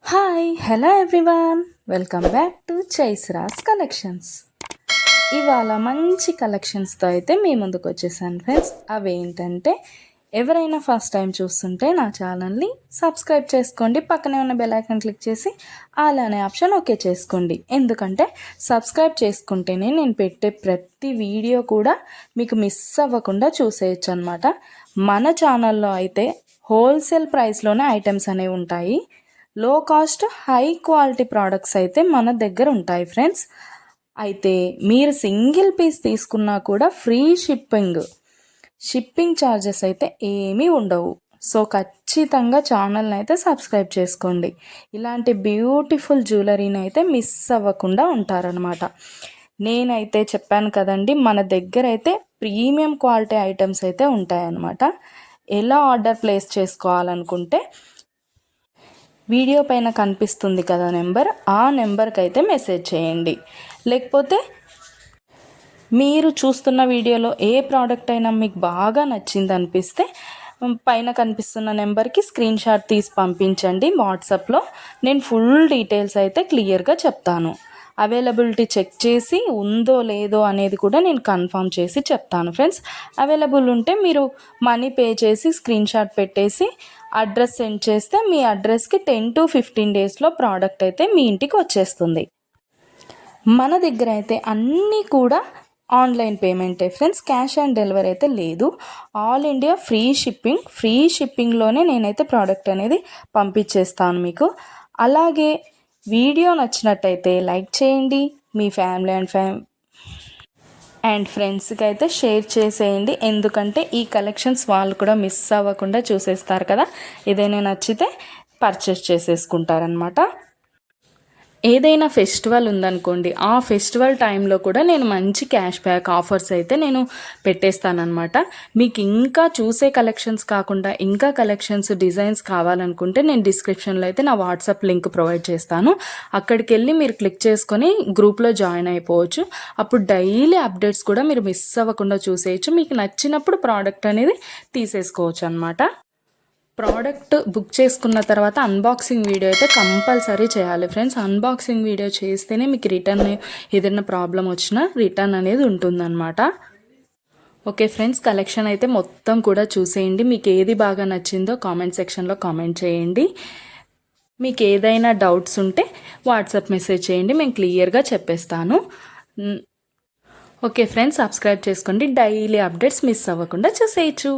Hi hello everyone, welcome back to చైస్రాస్ collections. ఇవాళ మంచి కలెక్షన్స్తో అయితే మీ ముందుకు వచ్చేసాను ఫ్రెండ్స్. అవేంటంటే ఎవరైనా ఫస్ట్ టైం చూస్తుంటే నా ఛానల్ని సబ్స్క్రైబ్ చేసుకోండి, పక్కనే ఉన్న బెల్ ఐకాన్ క్లిక్ చేసి ఆల్ అనే ఆప్షన్ ఓకే చేసుకోండి. ఎందుకంటే సబ్స్క్రైబ్ చేసుకుంటేనే నేను పెట్టే ప్రతి వీడియో కూడా మీకు మిస్ అవ్వకుండా చూసేయచ్చు అనమాట. మన ఛానల్లో అయితే హోల్సేల్ ప్రైస్లోనే ఐటమ్స్ అనేవి ఉంటాయి. లో కాస్ట్ హై క్వాలిటీ ప్రోడక్ట్స్ అయితే మన దగ్గర ఉంటాయి ఫ్రెండ్స్. అయితే మీరు సింగిల్ పీస్ తీసుకున్నా కూడా ఫ్రీ షిప్పింగ్ ఛార్జెస్ అయితే ఏమీ ఉండవు. సో ఖచ్చితంగా ఛానల్ని అయితే సబ్స్క్రైబ్ చేసుకోండి. ఇలాంటి బ్యూటిఫుల్ జ్యువెలరీని అయితే మిస్ అవ్వకుండా ఉంటారనమాట. నేనైతే చెప్పాను కదండి, మన దగ్గర అయితే ప్రీమియం క్వాలిటీ ఐటమ్స్ అయితే ఉంటాయన్నమాట. ఎలా ఆర్డర్ ప్లేస్ చేసుకోవాలనుకుంటే వీడియో పైన కనిపిస్తుంది కదా నెంబర్, ఆ నెంబర్కి అయితే మెసేజ్ చేయండి. లేకపోతే మీరు చూస్తున్న వీడియోలో ఏ ప్రోడక్ట్ అయినా మీకు బాగా నచ్చింది అనిపిస్తే పైన కనిపిస్తున్న నెంబర్కి స్క్రీన్ షాట్ తీసి పంపించండి వాట్సాప్లో. నేను ఫుల్ డీటెయిల్స్ అయితే క్లియర్గా చెప్తాను. అవైలబిలిటీ చెక్ చేసి ఉందో లేదో అనేది కూడా నేను కన్ఫర్మ్ చేసి చెప్తాను ఫ్రెండ్స్. అవైలబుల్ ఉంటే మీరు మనీ పే చేసి స్క్రీన్ షాట్ పెట్టేసి అడ్రస్ సెండ్ చేస్తే మీ అడ్రస్కి 10 to 15 డేస్లో ప్రోడక్ట్ అయితే మీ ఇంటికి వచ్చేస్తుంది. మన దగ్గర అయితే అన్నీ కూడా ఆన్లైన్ పేమెంటే ఫ్రెండ్స్, క్యాష్ ఆన్ డెలివరీ అయితే లేదు. ఆల్ ఇండియా ఫ్రీ షిప్పింగ్లోనే నేనైతే ప్రోడక్ట్ అనేది పంపించేస్తాను మీకు. అలాగే వీడియో నచ్చినట్టయితే లైక్ చేయండి, మీ ఫ్యామిలీ అండ్ ఫ్రెండ్స్కి అయితే షేర్ చేసేయండి. ఎందుకంటే ఈ కలెక్షన్స్ వాళ్ళు కూడా మిస్ అవ్వకుండా చూసేస్తారు కదా, ఏదైనా నచ్చితే పర్చేస్ చేసేసుకుంటారనమాట. ఏదైనా ఫెస్టివల్ ఉందనుకోండి, ఆ ఫెస్టివల్ టైంలో కూడా నేను మంచి క్యాష్ బ్యాక్ ఆఫర్స్ అయితే నేను పెట్టేస్తానమాట. మీకు ఇంకా చూసే కలెక్షన్స్ కాకుండా ఇంకా కలెక్షన్స్ డిజైన్స్ కావాలనుకుంటే నేను డిస్క్రిప్షన్లో అయితే నా వాట్సాప్ లింక్ ప్రొవైడ్ చేస్తాను. అక్కడికి వెళ్ళి మీరు క్లిక్ చేసుకొని గ్రూప్లో జాయిన్ అయిపోవచ్చు. అప్పుడు డైలీ అప్డేట్స్ కూడా మీరు మిస్ అవ్వకుండా చూసేయచ్చు. మీకు నచ్చినప్పుడు ప్రోడక్ట్ అనేది తీసేసుకోవచ్చు అనమాట. ప్రోడక్ట్ బుక్ చేసుకున్న తర్వాత అన్బాక్సింగ్ వీడియో అయితే కంపల్సరీ చేయాలి ఫ్రెండ్స్. అన్బాక్సింగ్ వీడియో చేస్తేనే మీకు రిటర్న్ ఏదైనా ప్రాబ్లం వచ్చినా రిటర్న్ అనేది ఉంటుందన్నమాట. ఓకే ఫ్రెండ్స్, కలెక్షన్ అయితే మొత్తం కూడా చూసేయండి. మీకు ఏది బాగా నచ్చిందో కామెంట్ సెక్షన్లో కామెంట్ చేయండి. మీకు ఏదైనా డౌట్స్ ఉంటే వాట్సాప్ మెసేజ్ చేయండి, మేము క్లియర్గా చెప్పేస్తాను. ఓకే ఫ్రెండ్స్, సబ్స్క్రైబ్ చేసుకోండి, డైలీ అప్డేట్స్ మిస్ అవ్వకుండా చూసేయచ్చు.